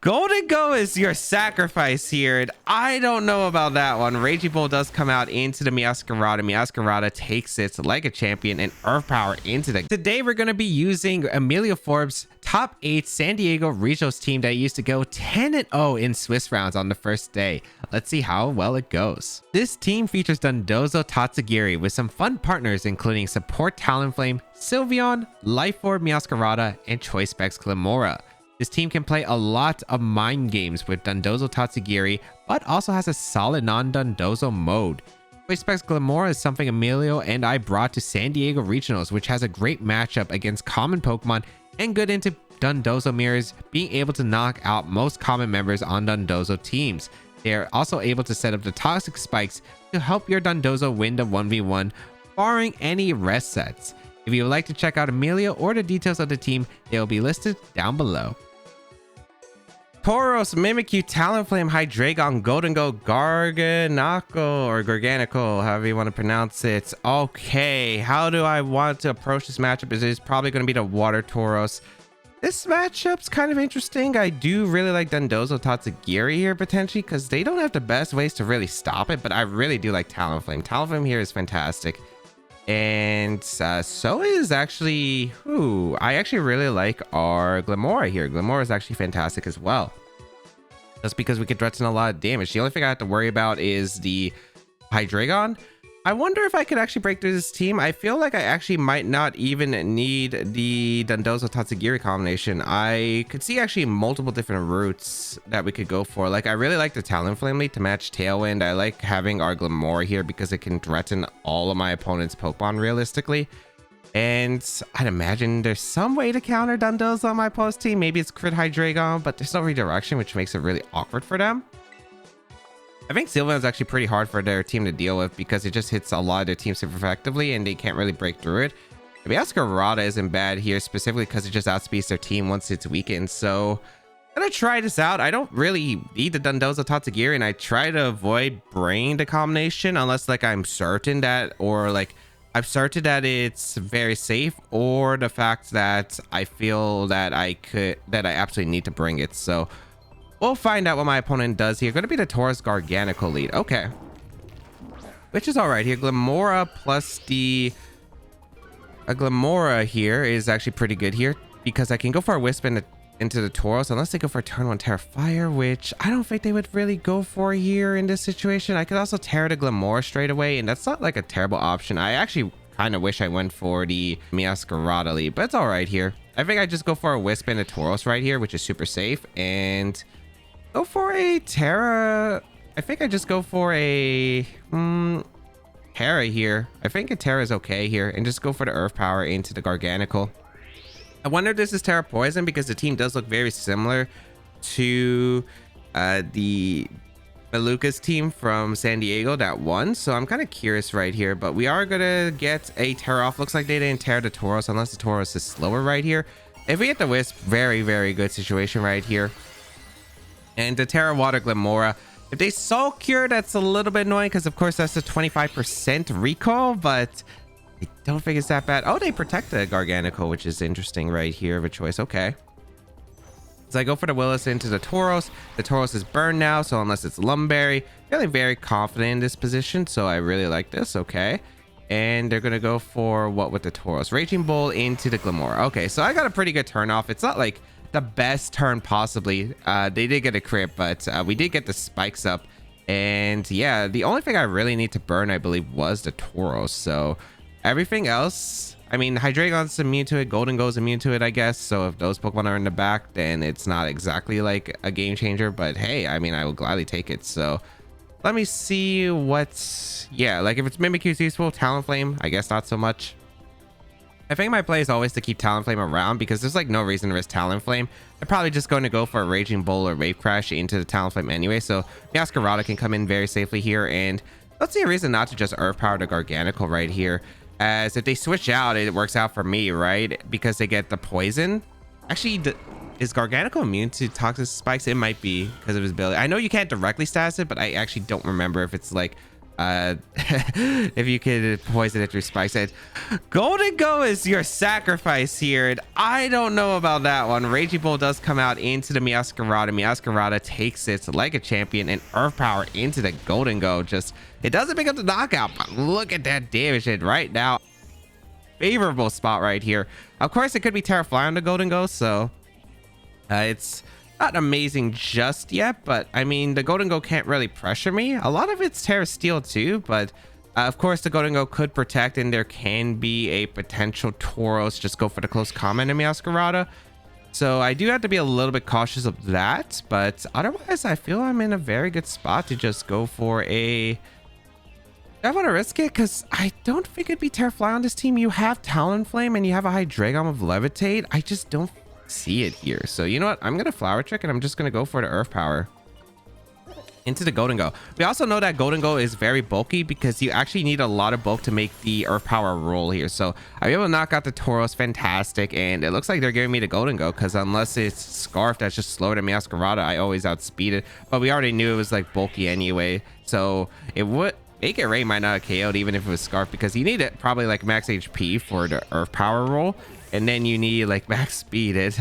Golden Go is your sacrifice here, and I don't know about that one. Raging Bull does come out into the Meowscarada. Meowscarada takes its like a champion and Earth Power into the... Today, we're going to be using Emilio Forbes' top 8 San Diego Regionals team that used to go 10-0 in Swiss rounds on the first day. Let's see how well it goes. This team features Dondozo Tatsugiri with some fun partners including Support Talonflame, Sylveon, Life Orb Meowscarada, and Choice Specs Glimmora. This team can play a lot of mind games with Dondozo Tatsugiri, but also has a solid non-Dondozo mode. Choice Specs Glimmora is something Emilio and I brought to San Diego Regionals, which has a great matchup against common Pokemon and good into Dondozo mirrors, being able to knock out most common members on Dondozo teams. They are also able to set up the Toxic Spikes to help your Dondozo win the 1v1, barring any rest sets. If you would like to check out Emilio or the details of the team, they will be listed down below. Tauros, Mimikyu, Talonflame, Hydreigon, Golden Go, Garganacl, or Garganical, however you want to pronounce it. Okay, how do I want to approach this matchup? It is probably going to be the Water Tauros. This matchup's kind of interesting. I do really like Dondozo Tatsugiri here potentially because they don't have the best ways to really stop it, but I really do like Talonflame. Talonflame here is fantastic. And so is actually, I actually really like our Glimmora here. Glimmora is actually fantastic as well. Just because we could threaten a lot of damage. The only thing I have to worry about is the Hydreigon. I wonder if I could actually break through this team. I feel like I actually might not even need the Dondozo Tatsugiri combination. I could see actually multiple different routes that we could go for. Like, I really like the Talonflame lead to match Tailwind. I like having our Glimmora here because it can threaten all of my opponent's Pokemon realistically. And I'd imagine there's some way to counter Dondozo on my post team. Maybe it's Crit Hydreigon, but there's no redirection, which makes it really awkward for them. I think Sylveon is actually pretty hard for their team to deal with because it just hits a lot of their teams super effectively and they can't really break through it. Meowscarada isn't bad here specifically because it just outspeeds their team once it's weakened. So I'm gonna try this out. I don't really need the Dondozo Tatsugiri and I try to avoid bringing the combination unless like I'm certain that, or like I'm certain that it's very safe, or the fact that I feel that I absolutely need to bring it. So we'll find out what my opponent does here. Going to be the Tauros Garganical lead. Okay. Which is all right here. Glimmora plus the... A Glimmora here is actually pretty good here because I can go for a Wisp into the Tauros unless they go for a turn 1 Terra Fire, which I don't think they would really go for here in this situation. I could also Terra the Glimmora straight away, and that's not like a terrible option. I actually kind of wish I went for the Meowscarada lead, but it's all right here. I think I just go for a Wisp and a Tauros right here, which is super safe, and go for a Terra. I think I just go for a Terra here. I think a Terra is okay here, and just go for the Earth Power into the Garganical. I wonder if this is Terra Poison because the team does look very similar to the Maluka's team from San Diego that won. So I'm kind of curious right here, but we are going to get a Terra off. Looks like they didn't Terra the Tauros unless the Tauros is slower right here. If we get the Wisp, very, very good situation right here. And the Terra Water Glimmora. If they Soul Cure, that's a little bit annoying because of course that's a 25% recall, but I don't think it's that bad. Oh, they protect the Garganical, which is interesting right here of a choice. Okay. So I go for the Willis into the Tauros. The Tauros is burned now, so unless it's Lumberry, feeling very confident in this position, so I really like this. Okay. And they're going to go for what with the Tauros? Raging Bull into the Glimmora. Okay, so I got a pretty good turn off. It's not like the best turn possibly. They did get a crit, but we did get the spikes up. And yeah, the only thing I really need to burn, I believe, was the Tauros. So everything else, I mean, Hydreigon's immune to it, Golden Go's immune to it, I guess. So if those Pokemon are in the back, then it's not exactly like a game changer. But hey, I mean, I will gladly take it. So let me see what's... Yeah, like if it's Mimikyu's useful, Talonflame, I guess not so much. I think my play is always to keep Talonflame around because there's like no reason to risk Talonflame. I'm probably just going to go for a Raging Bull or Wave Crash into the Talonflame anyway. So Meowscarada can come in very safely here. And let's see a reason not to just Earth Power the Garganical right here. As if they switch out, it works out for me, right? Because they get the poison. Actually, is Garganical immune to Toxic Spikes? It might be because of his ability. I know you can't directly status it, but I actually don't remember if it's like if you could poison it through spikes. And Golden Go is your sacrifice here, and I don't know about that one. Raging Bull does come out into the Meowscarada. Meowscarada takes it like a champion, and Earth Power into the Golden Go. Just, it doesn't pick up the knockout, but look at that damage. And right now, favorable spot right here. Of course, it could be Terra Fly on the Golden Go, so it's not amazing just yet, but I mean, the Golden Go can't really pressure me. A lot of it's Terra Steel too, but of course the Golden Go could protect, and there can be a potential Tauros just go for the close comment in Meowscarada. So I do have to be a little bit cautious of that, but otherwise I feel I'm in a very good spot to just go for a... I want to risk it because I don't think it'd be Terra Fly on this team. You have Talonflame and you have a Hydreigon with Levitate. I just don't see it here. So you know what, I'm gonna Flower Trick, and I'm just gonna go for the Earth Power into the Golden Go. We also know that Golden Go is very bulky because you actually need a lot of bulk to make the Earth Power roll here. So I'm able to knock out the Tauros, fantastic, and it looks like they're giving me the Golden Go because unless it's Scarf that's just slower than Meowscarada, I always outspeed it. But we already knew it was like bulky anyway, so it would Make It Rain might not have KO'd even if it was Scarf, because you need it probably like max HP for the Earth Power roll, and then you need like max speed it.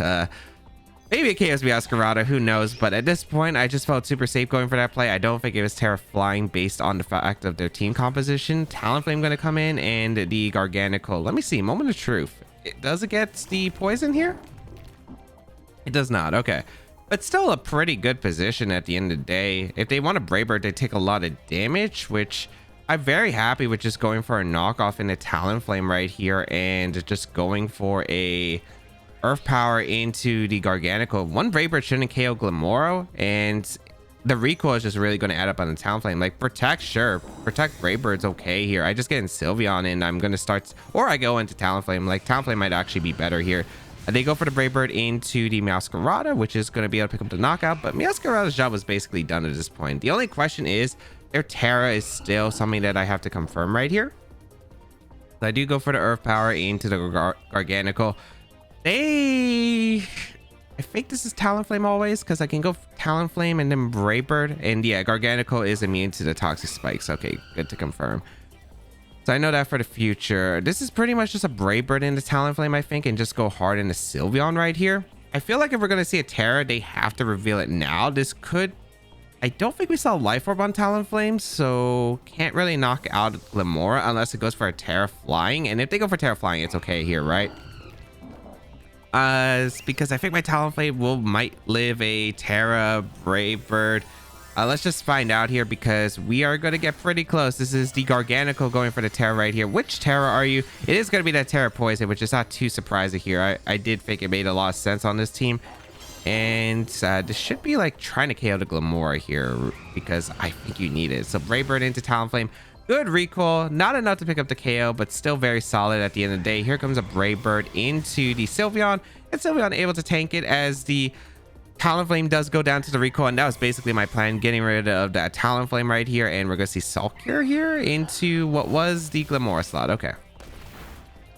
Maybe it KOs Meowscarada, who knows, but at this point I just felt super safe going for that play. I don't think it was Terra Flying based on the fact of their team composition. Talonflame going to come in, and the Garganacl. Let me see, Moment of Truth. Does it get the poison here? It does not. Okay, but still a pretty good position at the end of the day. If they want a Brave Bird, they take a lot of damage, which I'm very happy with just going for a knockoff in a Talonflame right here and just going for a Earth Power into the Garganacl. One Brave Bird shouldn't KO Glimmora, and the recoil is just really going to add up on the Talonflame. Like, protect, sure. Protect Brave Bird's okay here. I just get in Sylveon and I'm going to start, or I go into Talonflame. Like, Talonflame might actually be better here. They go for the Brave Bird into the Meowscarada, which is going to be able to pick up the knockout, but Meowscarada's job was basically done at this point. The only question is, their Terra is still something that I have to confirm right here. So I do go for the Earth Power into the Garganacl. I think this is Talonflame always, because I can go Talonflame and then Brave Bird, and yeah, Garganacl is immune to the toxic spikes. Okay, good to confirm. So I know that for the future. This is pretty much just a Brave Bird into Talonflame, I think, and just go hard into Sylveon right here. I feel like if we're going to see a Terra, they have to reveal it now. This could... I don't think we saw Life Orb on Talonflame, so can't really knock out Glimmora unless it goes for a Terra Flying. And if they go for Terra Flying, it's okay here, right? Because I think my Talonflame might live a Terra Brave Bird. Let's just find out here, because we are going to get pretty close. This is the Garganacl going for the Terra right here. Which Terra are you? It is going to be that Terra Poison, which is not too surprising here. I did think it made a lot of sense on this team. And this should be like trying to KO the Glimmora here, because I think you need it. So Brave Bird into Talonflame. Good recoil, not enough to pick up the KO, but still very solid at the end of the day. Here comes a Brave Bird into the Sylveon, and Sylveon able to tank it as the Talonflame does go down to the recoil, and that was basically my plan, getting rid of that Talonflame right here, and we're going to see Sulcure here into what was the Glimmora slot. Okay.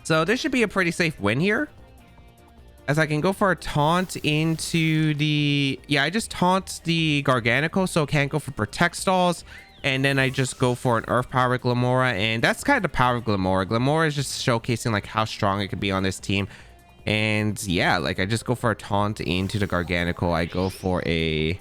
So this should be a pretty safe win here, as I can go for a taunt into the... Yeah, I just taunt the Garganacl, so can't go for Protect Stalls. And then I just go for an Earth Power Glimmora, and that's kind of the power of Glimmora. Glimmora is just showcasing like how strong it could be on this team. And yeah, like I just go for a taunt into the Garganacl. I go for a...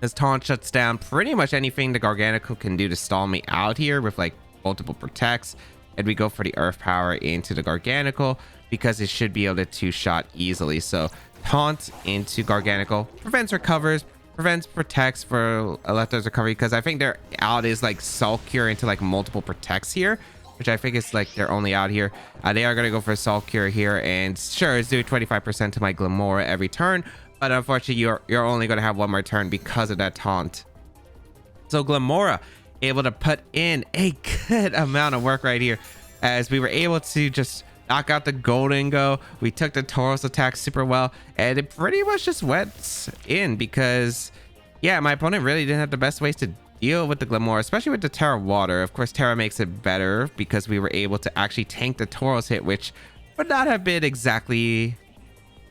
This taunt shuts down pretty much anything the Garganacl can do to stall me out here with like multiple protects. And we go for the Earth Power into the Garganacl, because it should be able to two-shot easily. So taunt into Garganacl, prevents recovers, prevents protects for Electro's recovery, because I think their out is like Sulcure into like multiple protects here, which I think is like their only out here. They are going to go for Sulcure here, and sure, it's doing 25% to my Glimmora every turn, but unfortunately you're only going to have one more turn because of that taunt. So Glimmora able to put in a good amount of work right here, as we were able to just knock out the Golden Go. We took the Tauros attack super well, and it pretty much just went in, because yeah, my opponent really didn't have the best ways to deal with the Glimmora, especially with the Terra Water. Of course, Terra makes it better because we were able to actually tank the Tauros hit, which would not have been exactly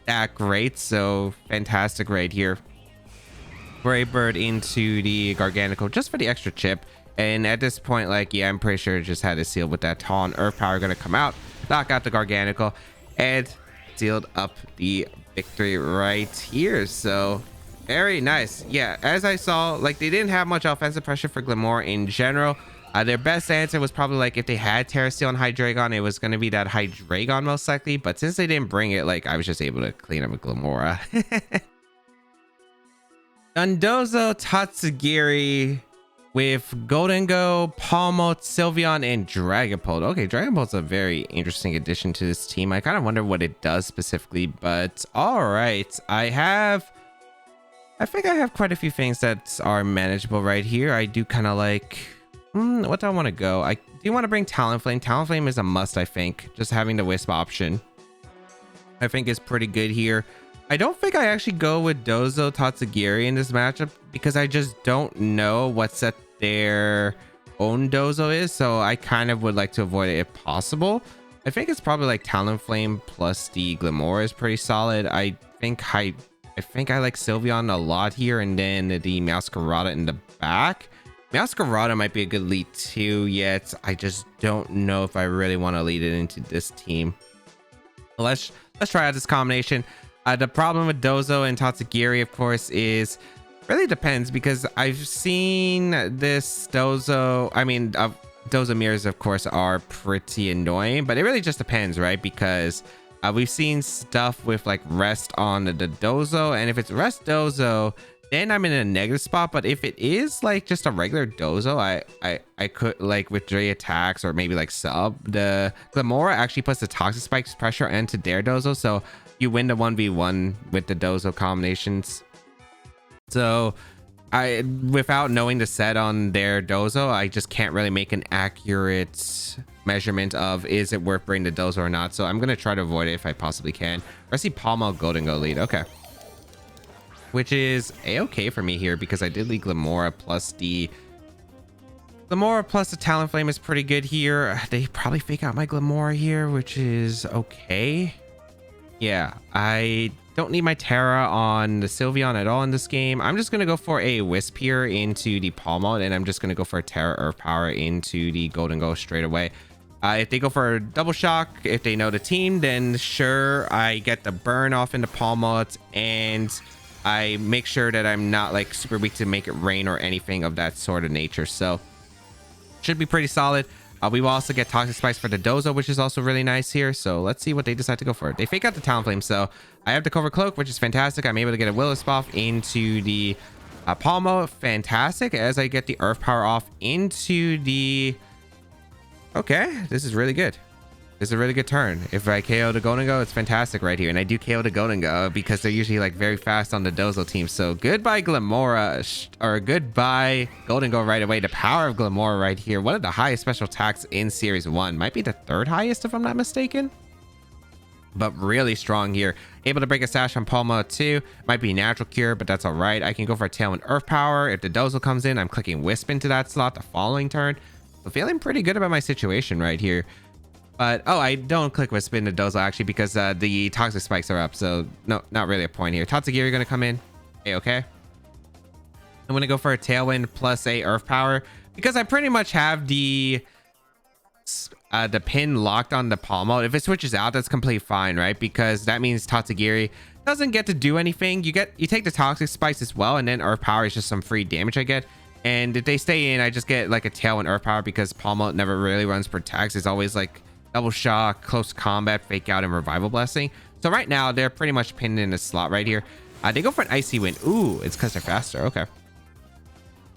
that great. So fantastic right here. Brave Bird into the Garganacl just for the extra chip, And at this point, like, yeah, I'm pretty sure it just had to seal with that taunt. Earth Power gonna come out, knock out the Garganical, and sealed up the victory right here. So very nice. Yeah, as I saw, like, they didn't have much offensive pressure for Glimmora in general. Their best answer was probably like if they had Terra Steel and Hydreigon, it was going to be that Hydreigon most likely. But since they didn't bring it, like, I was just able to clean up with Glimmora. Dondozo, Tatsugiri with Goldengo, Palmot, Sylveon, and Dragapult. Okay, Dragapult's a very interesting addition to this team. I kind of wonder what it does specifically, but all right. I think I have quite a few things that are manageable right here. I do kind of like... what do I want to go? I do want to bring Talonflame. Talonflame is a must, I think. Just having the Wisp option, I think, is pretty good here. I don't think I actually go with Dozo Tatsugiri in this matchup because I just don't know what set their own Dozo is. So I kind of would like to avoid it if possible. I think it's probably like Talonflame plus the Glimmora is pretty solid. I think I like Sylveon a lot here, and then the Masquerada in the back. Masquerada might be a good lead too, yet I just don't know if I really want to lead it into this team. Let's try out this combination. The problem with Dozo and Tatsugiri, of course, is really depends, because I've seen this Dozo. I mean, Dozo mirrors, of course, are pretty annoying, but it really just depends, right? Because we've seen stuff with like rest on the Dozo, and if it's rest Dozo, then I'm in a negative spot. But if it is like just a regular Dozo, I could like with Dre attacks or maybe like sub. The Glimmora actually puts the Toxic Spikes pressure into their Dozo, so you win the 1v1 with the Dozo combinations. So without knowing the set on their Dozo, I just can't really make an accurate measurement of is it worth bringing the Dozo or not. So I'm gonna try to avoid it if I possibly can. I see Palmo Goldengo lead. Okay. Which is a-okay for me here because I did lead Glimmora plus the Talonflame is pretty good here. They probably fake out my Glimmora here, which is okay. Yeah, I don't need my Terra on the Sylveon at all in this game. I'm just going to go for a Wisp here into the Palmot, and I'm just going to go for a Terra Earth Power into the Goldengo straight away. If they go for a Double Shock, if they know the team, then sure, I get the burn off into Palmot, and I make sure that I'm not like super weak to make it rain or anything of that sort of nature. So should be pretty solid. We will also get Toxic Spikes for the Dozo, which is also really nice here. So let's see what they decide to go for. They fake out the Talonflame, so I have the Cover Cloak, which is fantastic. I'm able to get a Will-O-Wisp off into the Palmo. Fantastic. As I get the Earth Power off into the... Okay, this is really good. This is a really good turn. If I KO the Goldengo, it's fantastic right here. And I do KO the Goldengo because they're usually like very fast on the Dozo team. So goodbye Glimmora, or goodbye Goldengo right away. The power of Glimmora right here. One of the highest special attacks in Series 1. Might be the third highest if I'm not mistaken. But really strong here. Able to break a Sash on Palma too. Might be Natural Cure, but that's all right. I can go for a Tailwind Earth Power. If the Dozo comes in, I'm clicking Wisp into that slot the following turn. So feeling pretty good about my situation right here. But, oh, I don't click Wisp into Dozo actually because the Toxic Spikes are up. So, no, not really a point here. Tatsugiri going to come in. Okay. I'm going to go for a Tailwind plus a Earth Power because I pretty much have the pin locked on the Palmo. If it switches out, that's completely fine, right? Because that means Tatsugiri doesn't get to do anything. You take the Toxic Spikes as well, and then Earth Power is just some free damage I get. And if they stay in, I just get like a Tailwind Earth Power because Palmo never really runs Protects. It's always like Double Shock, Close Combat, Fake Out, and Revival Blessing. So right now, they're pretty much pinned in the slot right here. They go for an Icy Wind. Ooh, it's because they're faster. Okay.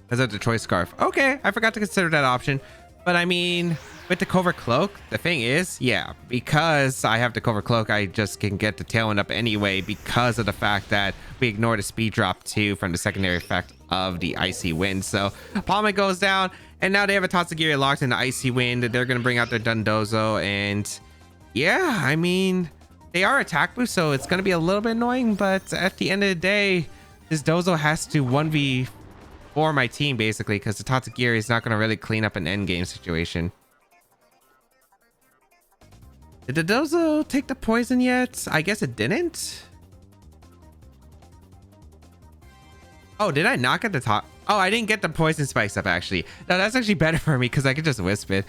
Because of the Choice Scarf. Okay, I forgot to consider that option. But I mean, with the Covert Cloak, the thing is, yeah, because I have the Covert Cloak, I just can get the Tailwind up anyway because of the fact that we ignore the speed drop too from the secondary effect of the Icy Wind. So Palma goes down, and now they have a Tatsugiri locked in the Icy Wind. They're going to bring out their Dondozo, and yeah, I mean, they are attack boost, so it's going to be a little bit annoying, but at the end of the day, this Dozo has to 1v4 my team basically because the Tatsugiri is not going to really clean up an endgame situation. Did the Dozo take the poison yet? I guess it didn't. Oh, did I not get the top? Oh, I didn't get the poison spikes up actually. No, that's actually better for me because I could just wisp it.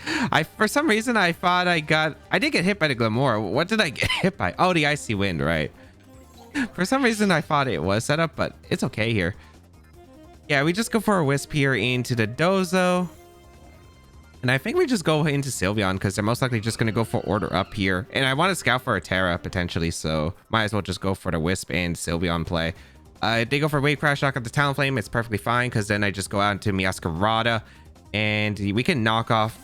For some reason I thought I did get hit by the Glimmora. What did I get hit by? Oh, the icy wind, right? For some reason I thought it was set up, but it's okay here. Yeah, we just go for a wisp here into the Dozo. And I think we just go into Sylveon because they're most likely just going to go for order up here. And I want to scout for a Terra potentially, so might as well just go for the wisp and Sylveon play. If they go for Wave Crash, knock out the Talonflame, it's perfectly fine because then I just go out into Meowscarada and we can knock off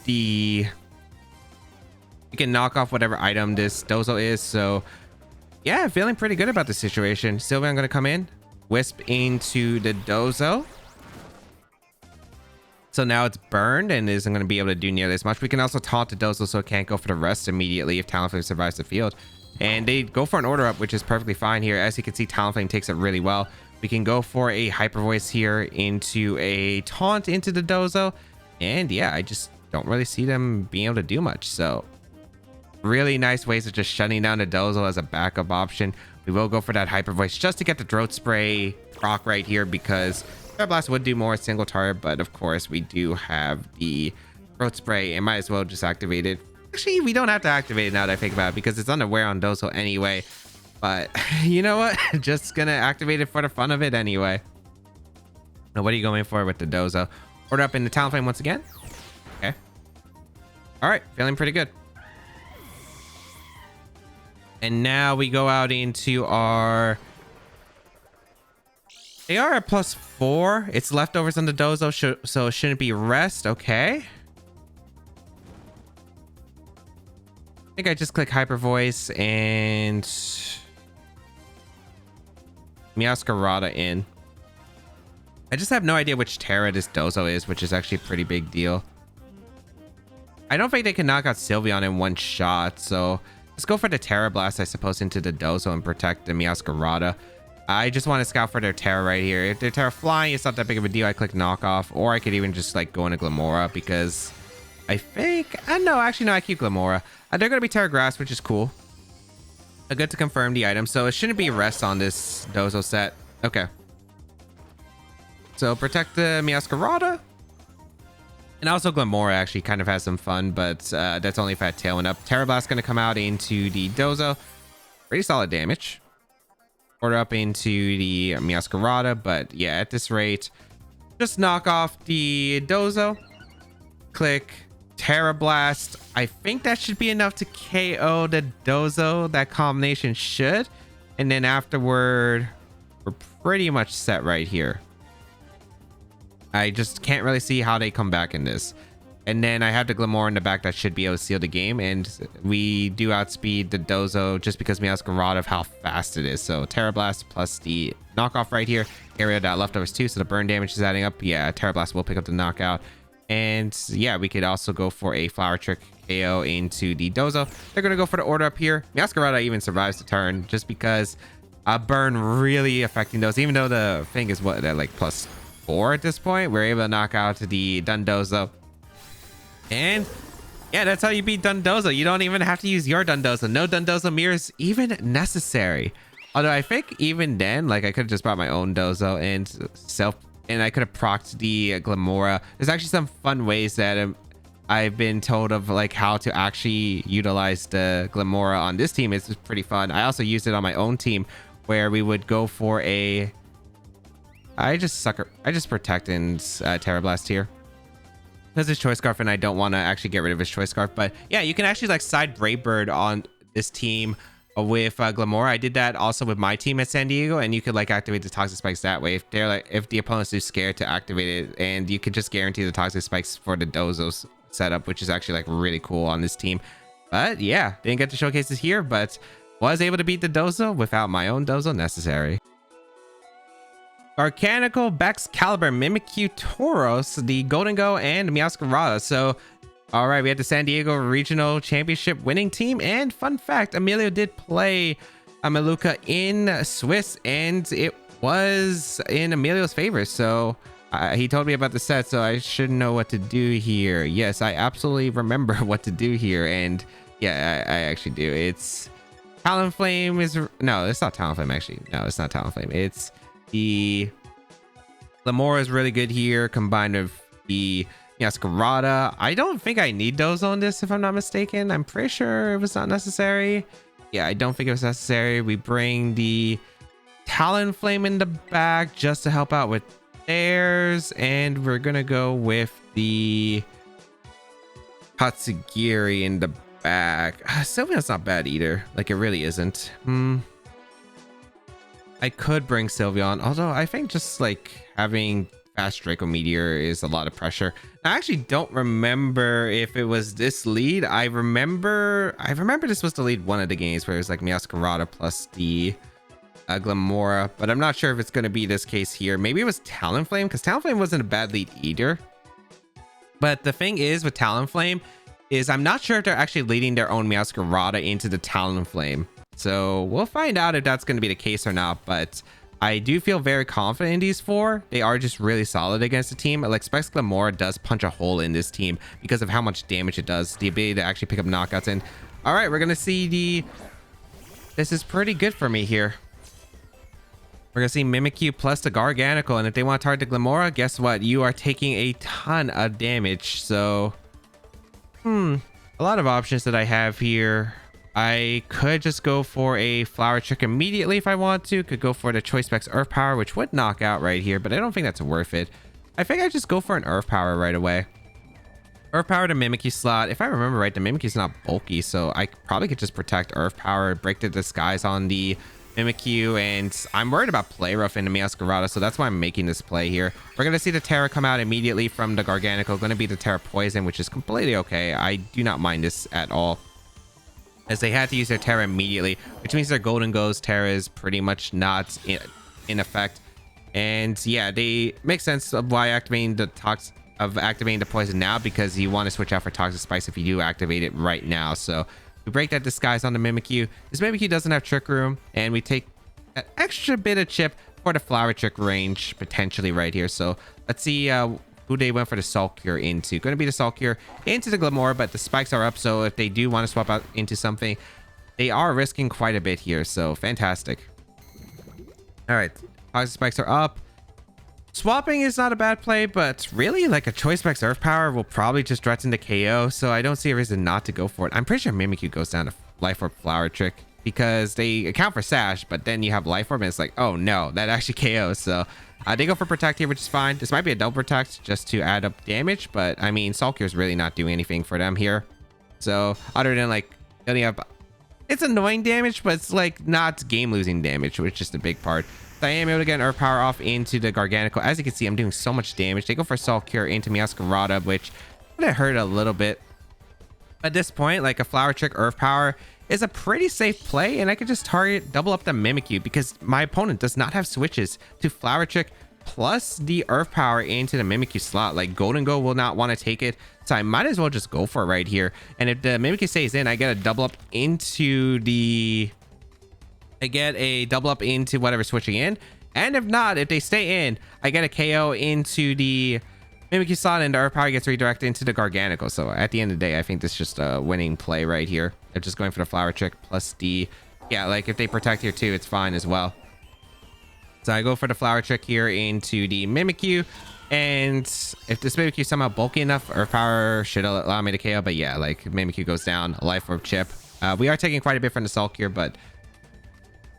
whatever item this Dozo is. So yeah, feeling pretty good about the situation. Sylveon going to come in, wisp into the Dozo. So now it's burned and isn't going to be able to do nearly as much. We can also taunt the Dozo so it can't go for the rest immediately if Talonflame survives the field. And they go for an order up, which is perfectly fine here. As you can see, Talonflame takes it really well. We can go for a Hyper Voice here into a taunt into the Dozo. And yeah, I just don't really see them being able to do much. So really nice ways of just shutting down the Dozo as a backup option. We will go for that Hyper Voice just to get the Throat Spray proc right here because Terra Blast would do more single target, but of course we do have the Throat Spray and might as well just activate it. Actually, we don't have to activate it now that I think about it because it's unaware on Dozo anyway. But you know what? Just gonna activate it for the fun of it anyway. Now, what are you going for with the Dozo? Order up in the Talonflame once again. Okay. All right, feeling pretty good. And now we go out into our... They are at +4. It's leftovers on the Dozo, so it shouldn't be rest. Okay. I think I just click Hyper Voice and Meowscarada in. I just have no idea which Terra this Dozo is, which is actually a pretty big deal. I don't think they can knock out Sylveon in one shot, so let's go for the Terra Blast, I suppose, into the Dozo and protect the Meowscarada. I just want to scout for their Terra right here. If they're Terra flying, it's not that big of a deal. I click knockoff, or I could even just like go into Glimmora because I think... no, actually, no, I keep Glimmora. They're going to be Terra Grass, which is cool. Good to confirm the item. So it shouldn't be rest on this Dozo set. Okay. So protect the Meowscarada. And also Glimmora actually kind of has some fun, but that's only if I had Tailwind up. Terra Blast going to come out into the Dozo. Pretty solid damage. Order up into the Meowscarada, but yeah, at this rate, just knock off the Dozo. Click Terra Blast. I think that should be enough to KO the Dozo. That combination should. And then afterward, we're pretty much set right here. I just can't really see how they come back in this. And then I have the Glimmora in the back that should be able to seal the game. And we do outspeed the Dozo just because Meowscarada of how fast it is. So Terra Blast plus the knockoff right here. Area that leftovers too. So the burn damage is adding up. Yeah, Terra Blast will pick up the knockout. And yeah, we could also go for a Flower Trick KO into the Dozo. They're going to go for the order up here. Meowscarada even survives the turn just because burn really affecting those. Even though the thing is what, they're like +4 at this point. We're able to knock out the Dondozo. And yeah, that's how you beat Dondozo. You don't even have to use your Dondozo. No Dondozo mirrors even necessary. Although I think even then, like I could have just brought my own Dozo and I could have procced the Glimmora. There's actually some fun ways that I've been told of, like how to actually utilize the Glimmora on this team. It's pretty fun. I also used it on my own team where we would go for a... I just protect and Terra Blast here. Because his Choice Scarf and I don't want to actually get rid of his Choice Scarf. But yeah, you can actually like side Brave Bird on this team with Glimmora. I did that also with my team at San Diego, and you could like activate the Toxic Spikes that way if they're like, if the opponent's too scared to activate it, and you could just guarantee the Toxic Spikes for the Dozo's setup, which is actually like really cool on this team. But yeah, didn't get to showcase this here, but was able to beat the Dozo without my own Dozo necessary. Arcanical, Baxcalibur, Mimikyu, Tauros, the Golden Go, and Meowscarada. So, all right, we had the San Diego Regional Championship winning team. And fun fact, Emilio did play Maluka in Swiss, and it was in Emilio's favor. So, he told me about the set, so I should know what to do here. Yes, I absolutely remember what to do here. And yeah, I actually do. It's Talonflame is... No, it's not Talonflame, actually. No, it's not Talonflame. It's... the Glimmora is really good here, combined with the Scarlet. I don't think I need those on this, if I'm not mistaken. I'm pretty sure it was not necessary. Yeah, I don't think it was necessary. We bring the Talonflame in the back just to help out with theirs, and we're gonna go with the Tatsugiri in the back. Sylveon's not bad either. Like, it really isn't. I could bring Sylveon, although I think just like having fast Draco Meteor is a lot of pressure. I actually don't remember if it was this lead. I remember this was the lead one of the games where it was like Meowscarada plus the Glimmora, but I'm not sure if it's going to be this case here. Maybe it was Talonflame, because Talonflame wasn't a bad lead either. But the thing is with Talonflame is I'm not sure if they're actually leading their own Meowscarada into the Talonflame. So we'll find out if that's going to be the case or not. But I do feel very confident in these four. They are just really solid against the team. Like, Specs Glimmora does punch a hole in this team because of how much damage it does. The ability to actually pick up knockouts. And all right, we're going to see the... This is pretty good for me here. We're going to see Mimikyu plus the Garganacl. And if they want to target the Glimmora, guess what? You are taking a ton of damage. So, a lot of options that I have here. I could just go for a Flower Trick immediately if I want to. Could go for the Choice Specs Earth Power, which would knock out right here, but I don't think that's worth it. I think I just go for an Earth Power right away. Earth Power to Mimikyu slot. If I remember right, the Mimikyu's not bulky, so I probably could just protect Earth Power, break the disguise on the Mimikyu, and I'm worried about Play Rough into Meowscarada, so that's why I'm making this play here. We're going to see the Terra come out immediately from the Garganacl. Going to be the Terra Poison, which is completely okay. I do not mind this at all, as they had to use their Terra immediately, which means their Golden Go's Terra is pretty much not in effect. And yeah, they make sense of why activating the poison now, because you want to switch out for Toxic Spikes if you do activate it right now. So we break that disguise on the Mimikyu. This Mimikyu doesn't have Trick Room, and we take that extra bit of chip for the Flower Trick range potentially right here. So let's see who they went for the Salt Cure into. Going to be the Salt Cure into the Glimmora, but the spikes are up, so if they do want to swap out into something, they are risking quite a bit here. So fantastic. All right, Toxic Spikes are up. Swapping is not a bad play, but really, like, a Choice Specs Earth Power will probably just threaten the KO, so I don't see a reason not to go for it. I'm pretty sure Mimikyu goes down to Life Orb Flower Trick, because they account for Sash, but then you have Life Orb, and it's like, oh no, that actually KOs. So they go for Protect here, which is fine. This might be a double Protect just to add up damage, but I mean, Salt Cure is really not doing anything for them here. So other than like building up, it's annoying damage, but it's like not game-losing damage, which is the big part. So I am able to get an Earth Power off into the Garganacl. As you can see, I'm doing so much damage. They go for Salt Cure into Meowscarada, which would have hurt a little bit. At this point, like, a Flower Trick Earth Power is a pretty safe play, and I could just double up the Mimikyu, because my opponent does not have switches to Flower Trick plus the Earth Power into the Mimikyu slot. Like, Golden Go will not want to take it, so I might as well just go for it right here. And if the Mimikyu stays in, I get a double up into the... I get a double up into whatever's switching in. And if not, if they stay in, I get a KO into the Mimikyu slot, and the Earth Power gets redirected into the Garganacl. So at the end of the day, I think this is just a winning play right here. They're just going for the Flower Trick plus the... Yeah, like, if they protect here too, it's fine as well. So I go for the Flower Trick here into the Mimikyu. And if this Mimikyu is somehow bulky enough, Earth Power should allow me to KO. But yeah, like, Mimikyu goes down, Life Orb chip. We are taking quite a bit from the Salt Cure, but...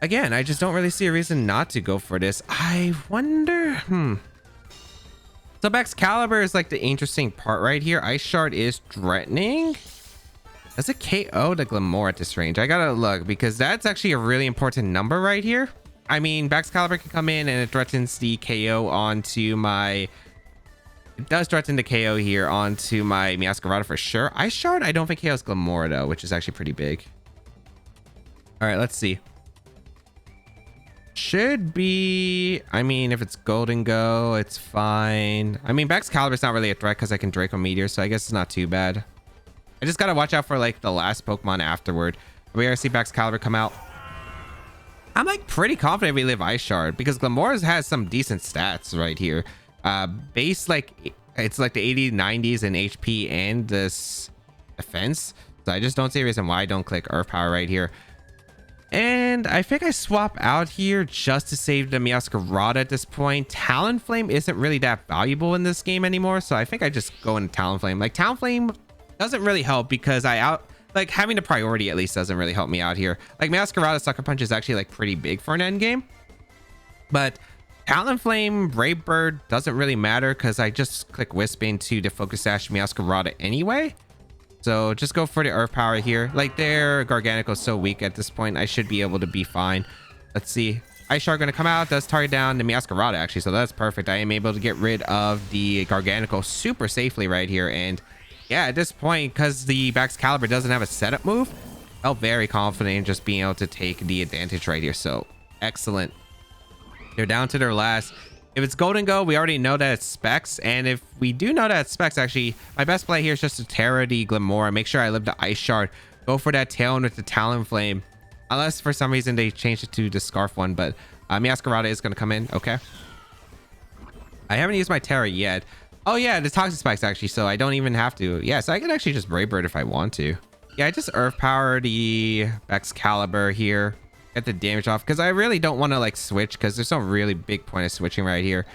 Again, I just don't really see a reason not to go for this. I wonder... So Excalibur is like the interesting part right here. Ice Shard is threatening. Does it KO the Glimmora at this range? I gotta look, because that's actually a really important number right here. I mean, Excalibur can come in and it threatens the KO onto my... It does threaten the KO here onto my Meowscarada for sure. Ice Shard, I don't think KOs Glimmora though, which is actually pretty big. All right, let's see. Should be... I mean, if it's Golden Go, it's fine. I mean, Excalibur's not really a threat because I can Draco Meteor, so I guess it's not too bad. I just gotta watch out for, like, the last Pokemon afterward. We already see Excalibur come out. I'm, like, pretty confident we live Ice Shard, because Glimmora has some decent stats right here. Base, like, it's like the 80s, 90s in HP and this defense. So I just don't see a reason why I don't click Earth Power right here. And I think I swap out here just to save the Meowscarada at this point. Talonflame isn't really that valuable in this game anymore, so I think I just go into Talonflame. Like, Talonflame doesn't really help because like, having the priority at least doesn't really help me out here. Like, Meowscarada Sucker Punch is actually, like, pretty big for an end game. But Talonflame, Brave Bird doesn't really matter because I just click Wisping to defocus Sash Meowscarada anyway. So just go for the Earth Power here. Like, their Garganacl is so weak at this point. I should be able to be fine. Let's see. Ice Shard going to come out. Does target down the Meowscarada, actually. So that's perfect. I am able to get rid of the Garganacl super safely right here. And yeah, at this point, because the Baxcalibur doesn't have a setup move, I felt very confident in just being able to take the advantage right here. So excellent. They're down to their last. If it's Golden Go, we already know that it's Specs. And if we do know that it's Specs, actually, my best play here is just to Terra the Glimmora. Make sure I live the Ice Shard. Go for that Tailwind with the Talonflame. Unless for some reason they changed it to the Scarf one. But Meowscarada is going to come in. Okay. I haven't used my Terra yet. Oh, yeah, the Toxic Spikes, actually. So I don't even have to. Yeah, so I can actually just Brave Bird if I want to. Yeah, I just Earth Power the Excalibur here. Get the damage off because I really don't want to like switch because there's no really big point of switching right here.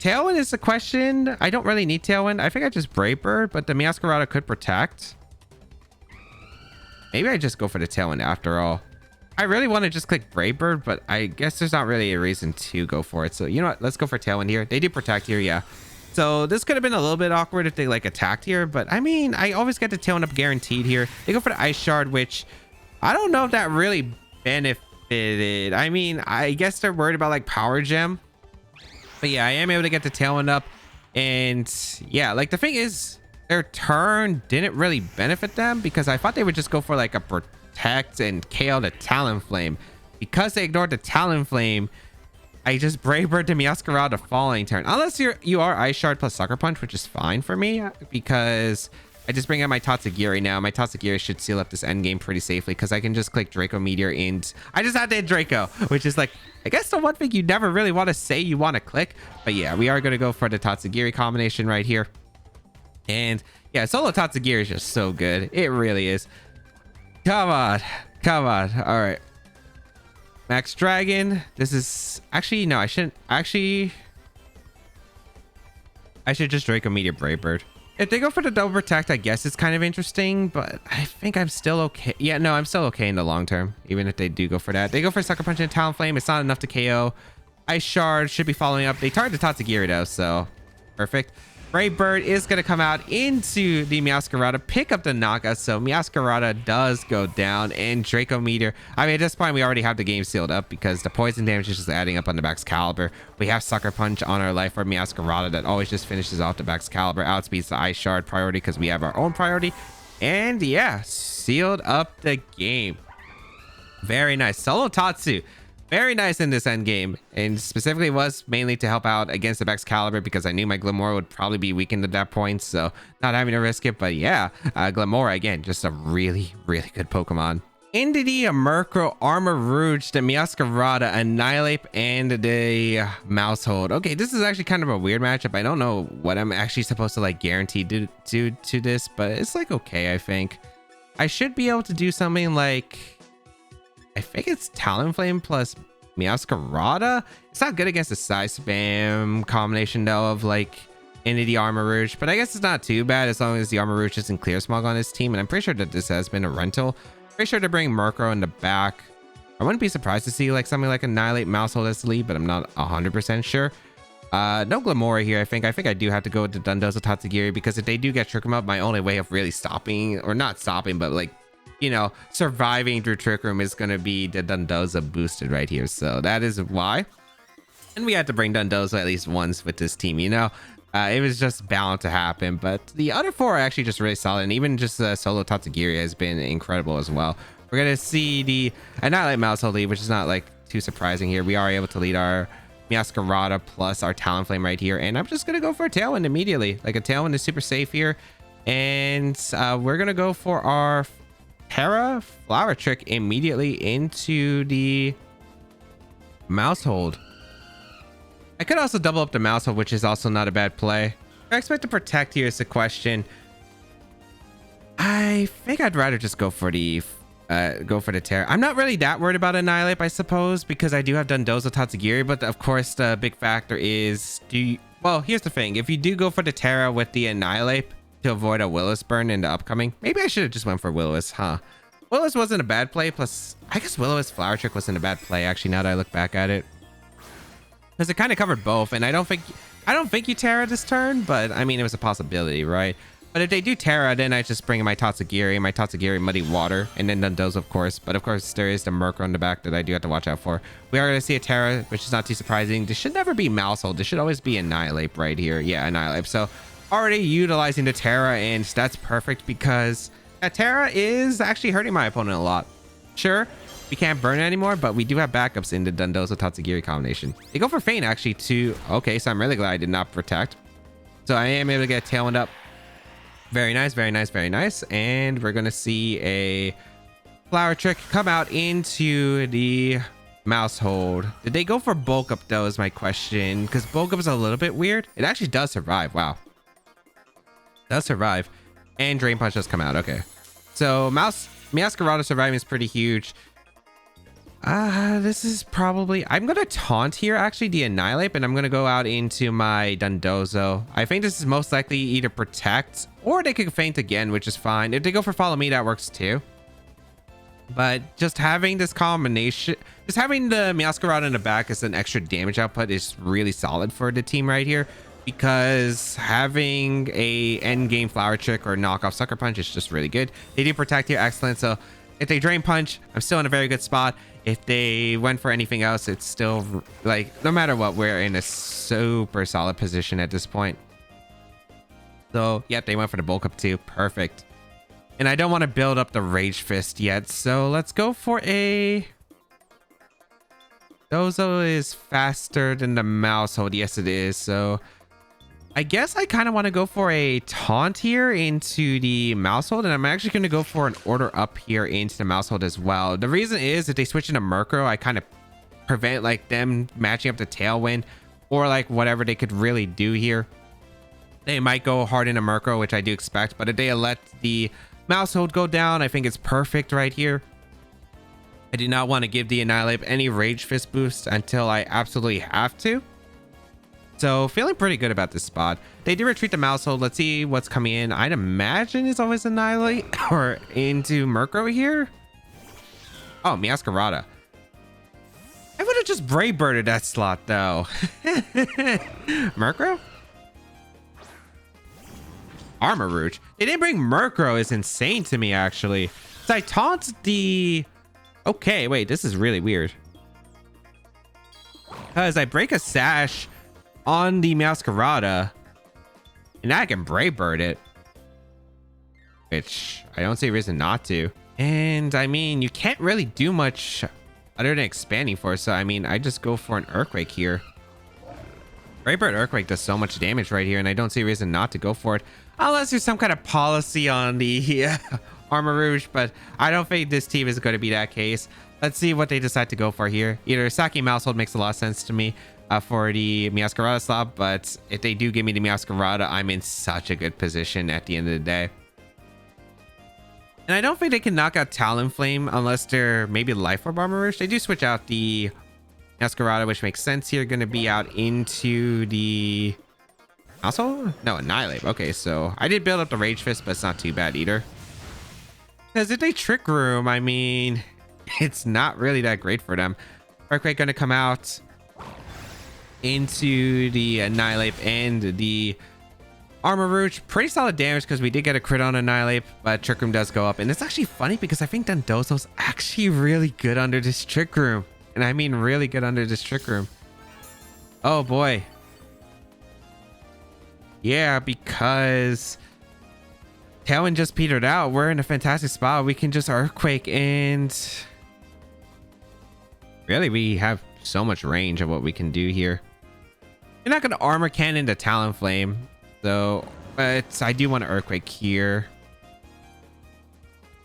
Tailwind is the question. I don't really need Tailwind. I think I just Brave Bird, but the Meowscarada could protect. Maybe I just go for the Tailwind after all. I really want to just click Brave Bird, but I guess there's not really a reason to go for it. So you know what? Let's go for Tailwind here. They do protect here, yeah. So this could have been a little bit awkward if they like attacked here, but I mean, I always get the Tailwind up guaranteed here. They go for the Ice Shard, which I don't know if that really benefited. I mean, I guess they're worried about like Power Gem, but yeah, I am able to get the Tailwind up. And yeah, like the thing is, their turn didn't really benefit them because I thought they would just go for like a protect and KO the Talonflame. Because they ignored the Talonflame, I just Brave Bird to Meowscarada following turn. Unless you are Ice Shard plus Sucker Punch, which is fine for me because I just bring out my Tatsugiri now. My Tatsugiri should seal up this end game pretty safely because I can just click Draco Meteor and I just had to hit Draco, which is like, I guess the one thing you never really want to say you want to click. But yeah, we are going to go for the Tatsugiri combination right here. And yeah, solo Tatsugiri is just so good. It really is. Come on. Come on. All right. Max Dragon. This is actually, no, I shouldn't. Actually, I should just Draco Meteor Brave Bird. If they go for the double protect, I guess it's kind of interesting, but I think I'm still okay. Yeah, no, I'm still okay in the long term, even if they do go for that. They go for Sucker Punch and Talonflame. It's not enough to KO. Ice Shard should be following up. They target the Tatsugiri though, so perfect. Brave Bird is going to come out into the Meowscarada, pick up the knockout, so Meowscarada does go down, and Draco Meteor. I mean, at this point, we already have the game sealed up because the poison damage is just adding up on the Baxcalibur. We have Sucker Punch on our life for Meowscarada that always just finishes off the Baxcalibur, outspeeds the Ice Shard priority because we have our own priority. And yeah, sealed up the game. Very nice. Solo Tatsu. Very nice in this end game, and specifically was mainly to help out against the Baxcalibur because I knew my Glimmora would probably be weakened at that point, so not having to risk it. But yeah, Glimmora again, just a really, really good Pokemon. Into the Murkrow, Armor Rouge, the Meowscarada, Annihilate, and the Mousehold. Okay, this is actually kind of a weird matchup. I don't know what I'm actually supposed to like guarantee do to this, but it's like okay, I think. I should be able to do something like, I think it's Talonflame plus Meowscarada. It's not good against the size spam combination though of like into the Armor Rouge, but I guess it's not too bad as long as the Armor Rouge isn't Clear Smog on his team. And I'm pretty sure that this has been a rental. Pretty sure to bring Murkrow in the back. I wouldn't be surprised to see like something like Annihilate, Mousehold as the lead, but I'm not 100% sure. No Glimmora here. I think I do have to go with the Dondozo Tatsugiri because if they do get Trick Room up, my only way of really stopping, or not stopping, but like, you know, surviving through Trick Room is going to be the Dondozo boosted right here. So that is why. And we had to bring Dondozo at least once with this team, you know. It was just bound to happen. But the other four are actually just really solid. And even just solo Tatsugiri has been incredible as well. We're going to see the Annihilate Mousehold lead, which is not like too surprising here. We are able to lead our Meowscarada plus our Talonflame right here. And I'm just going to go for a Tailwind immediately. Like a Tailwind is super safe here. And we're going to go for our Terra Flower Trick immediately into the Mousehold. I could also double up the Mousehold, which is also not a bad play. I expect to protect here is the question. I think I'd rather just go for the Go for the Terra. I'm not really that worried about Annihilate, I suppose, because I do have Dondozo Tatsugiri, but of course the big factor is well, here's the thing. If you do go for the Terra with the Annihilate to avoid a Willis burn in the upcoming, maybe I should have just went for Willis, huh? Willis wasn't a bad play, plus I guess Willis Flower Trick wasn't a bad play actually now that I look back at it. Because it kind of covered both, and I don't think you Terra this turn, but I mean it was a possibility, right? But if they do Terra, then I just bring in my Tatsugiri Muddy Water, and then Dondozo, of course. But of course, there is the Murkrow on the back that I do have to watch out for. We are going to see a Terra, which is not too surprising. This should never be Maushold. This should always be Annihilate right here. Yeah, Annihilate. So already utilizing the Terra, and that's perfect because that Terra is actually hurting my opponent a lot. Sure, we can't burn it anymore, but we do have backups in the Dondozo Tatsugiri combination. They go for Feint actually too. Okay, so I'm really glad I did not protect. So I am able to get Tailwind up. Very nice, very nice, very nice. And we're going to see a Flower Trick come out into the Maushold. Did they go for Bulk Up though is my question, because Bulk Up is a little bit weird. It actually does survive. Wow. Does survive. And Drain Punch does come out. Okay. So Meowscarada surviving is pretty huge. This is probably... I'm going to taunt here, actually, the Annihilate, and I'm going to go out into my Dondozo. I think this is most likely either Protect, or they could Feint again, which is fine. If they go for Follow Me, that works too. But just having this combination... Just having the Meowscarada in the back as an extra damage output is really solid for the team right here. Because having a endgame Flower Trick or knockoff Sucker Punch is just really good. They do Protect here, excellent. So if they Drain Punch, I'm still in a very good spot. If they went for anything else, it's still like, no matter what, we're in a super solid position at this point. So, yep, they went for the Bulk Up too. Perfect. And I don't want to build up the Rage Fist yet. So let's go for a... Dozo is faster than the Maushold. Yes, it is. So I guess I kind of want to go for a Taunt here into the Maushold, and I'm actually going to go for an Order Up here into the Maushold as well. The reason is if they switch into Murkrow, I kind of prevent like them matching up the Tailwind or like whatever they could really do here. They might go hard into Murkrow, which I do expect, but if they let the Maushold go down, I think it's perfect right here. I do not want to give the Annihilate any Rage Fist boost until I absolutely have to. So feeling pretty good about this spot. They do retreat the Maushold. Let's see what's coming in. I'd imagine it's always Annihilate or into Murkrow here. Oh, Meowscarada. I would have just Brave Birded that slot though. Murkrow? Armor Rouge. They didn't bring Murkrow is insane to me actually. So I taunt the... Okay, wait, this is really weird. Because I break a Sash on the Meowscarada, and now I can Brave Bird it, which I don't see a reason not to. And I mean, you can't really do much other than Expanding Force, so I mean, I just go for an Earthquake here. Brave Bird Earthquake does so much damage right here, and I don't see a reason not to go for it, unless there's some kind of policy on the Armor Rouge, but I don't think this team is going to be that case. Let's see what they decide to go for here. Either Saki Maushold makes a lot of sense to me for the Meowscarada slot, but if they do give me the Meowscarada, I'm in such a good position at the end of the day. And I don't think they can knock out Talonflame unless they're maybe Life Orb Armor Rouge. They do switch out the Meowscarada, which makes sense here. Going to be out into the... Also? No, Annihilate. Okay, so I did build up the Rage Fist, but it's not too bad either. Because if they Trick Room, I mean, it's not really that great for them. Earthquake going to come out into the Annihilate and the Armor Rouge. Pretty solid damage because we did get a crit on Annihilate, but Trick Room does go up. And it's actually funny because I think Dondozo's actually really good under this Trick Room. And I mean really good under this Trick Room. Oh boy. Yeah, because Tailwind just petered out. We're in a fantastic spot. We can just Earthquake and... Really, we have so much range of what we can do here. You're not going to Armor Cannon to Talonflame, though, but I do want to Earthquake here.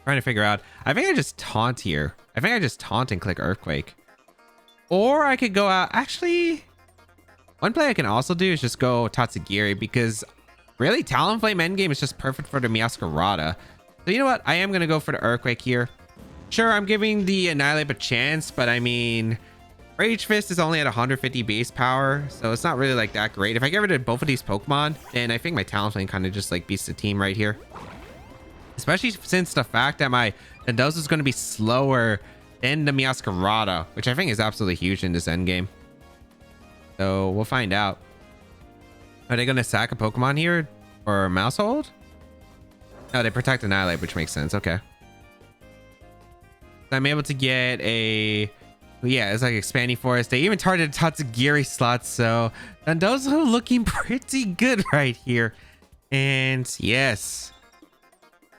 Trying to figure out. I think I just Taunt here. I think I just Taunt and click Earthquake. Or I could go out. Actually, one play I can also do is just go Tatsugiri, because really Talonflame endgame is just perfect for the Meowscarada. So you know what? I am going to go for the Earthquake here. Sure, I'm giving the Annihilate a chance, but I mean, Rage Fist is only at 150 base power, so it's not really like that great. If I get rid of both of these Pokemon, then I think my Talonflame kind of just like beats the team right here. Especially since the fact that my Dondozo is going to be slower than the Meowscarada, which I think is absolutely huge in this endgame. So we'll find out. Are they going to sack a Pokemon here for Mouse Hold? No, they protect Annihilate, which makes sense. Okay. I'm able to get a... Yeah, it's like Expanding Forest. They even targeted Tatsugiri slots, so Dondozo looking pretty good right here. And yes,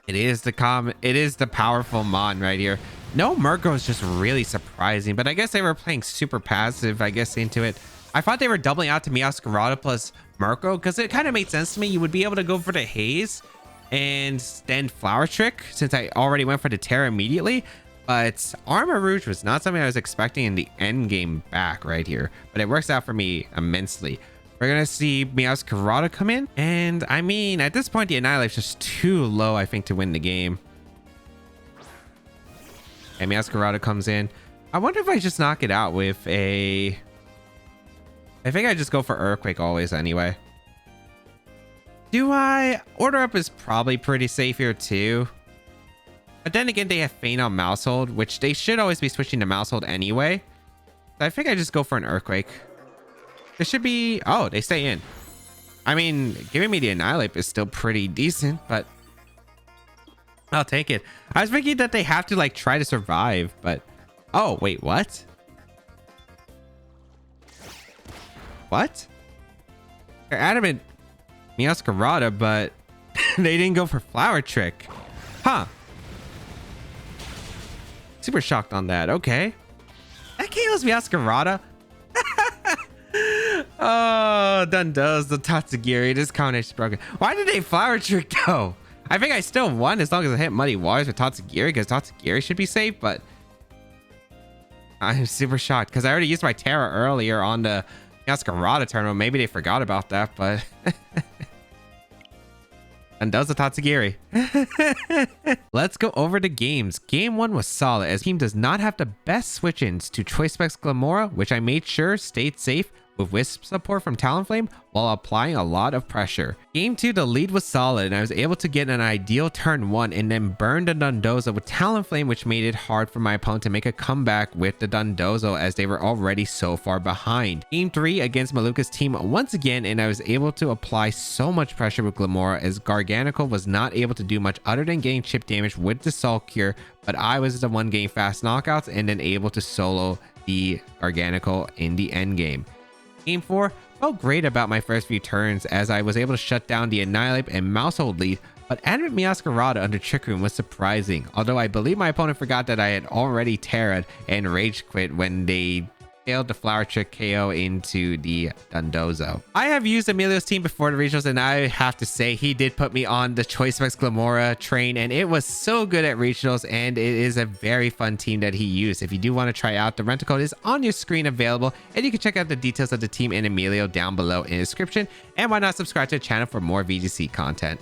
it is the powerful Mon right here. No Murkrow is just really surprising, but I guess they were playing super passive, I guess, into it. I thought they were doubling out to Meowscarada plus Murkrow because it kind of made sense to me. You would be able to go for the Haze and then Flower Trick since I already went for the Terra immediately. But Armor Rouge was not something I was expecting in the end game back right here. But it works out for me immensely. We're going to see Meowscarada come in. And I mean, at this point, the Annihilate is just too low, I think, to win the game. And Meowscarada comes in. I wonder if I just knock it out with a... I think I just go for Earthquake always anyway. Do I? Order Up is probably pretty safe here too. But then again, they have Feint on Mouse Hold, which they should always be switching to Mouse Hold anyway. So I think I just go for an Earthquake. There should be... Oh, they stay in. I mean, giving me the Annihilate is still pretty decent, but I'll take it. I was thinking that they have to like try to survive, but... Oh, wait, what? What? They're adamant Meowscarada, but they didn't go for Flower Trick. Huh. Super shocked on that. Okay. That KO's Meowscarada. Oh, Dondozo, Tatsugiri. This combination is broken. Why did they Flower Trick though? I think I still won as long as I hit Muddy Waters with Tatsugiri because Tatsugiri should be safe, but I'm super shocked because I already used my Terra earlier on the Meowscarada tournament. Maybe they forgot about that, but and does the Tatsugiri. Let's go over the games. Game 1 was solid as team does not have the best switch-ins to Choice Specs Glimmora, which I made sure stayed safe with Wisp support from Talonflame while applying a lot of pressure. Game 2, the lead was solid and I was able to get an ideal turn 1 and then burn the Dondozo with Talonflame, which made it hard for my opponent to make a comeback with the Dondozo as they were already so far behind. Game 3 against Maluka's team once again, and I was able to apply so much pressure with Glimmora as Garganacl was not able to do much other than getting chip damage with the Salt Cure, but I was the one getting fast knockouts and then able to solo the Garganacl in the end game. Game 4 felt great about my first few turns as I was able to shut down the Annihilate and Mouse Hold lead, but Adamant Meowscarada under Trick Room was surprising, although I believe my opponent forgot that I had already Terra'd and Rage Quit when they failed the Flower Trick KO into the Dondozo. I have used Emilio's team before the regionals, and I have to say he did put me on the Choice Specs Glimmora train, and it was so good at regionals, and it is a very fun team that he used. If you do want to try out, the rental code is on your screen available, and you can check out the details of the team and Emilio down below in the description. And why not subscribe to the channel for more VGC content.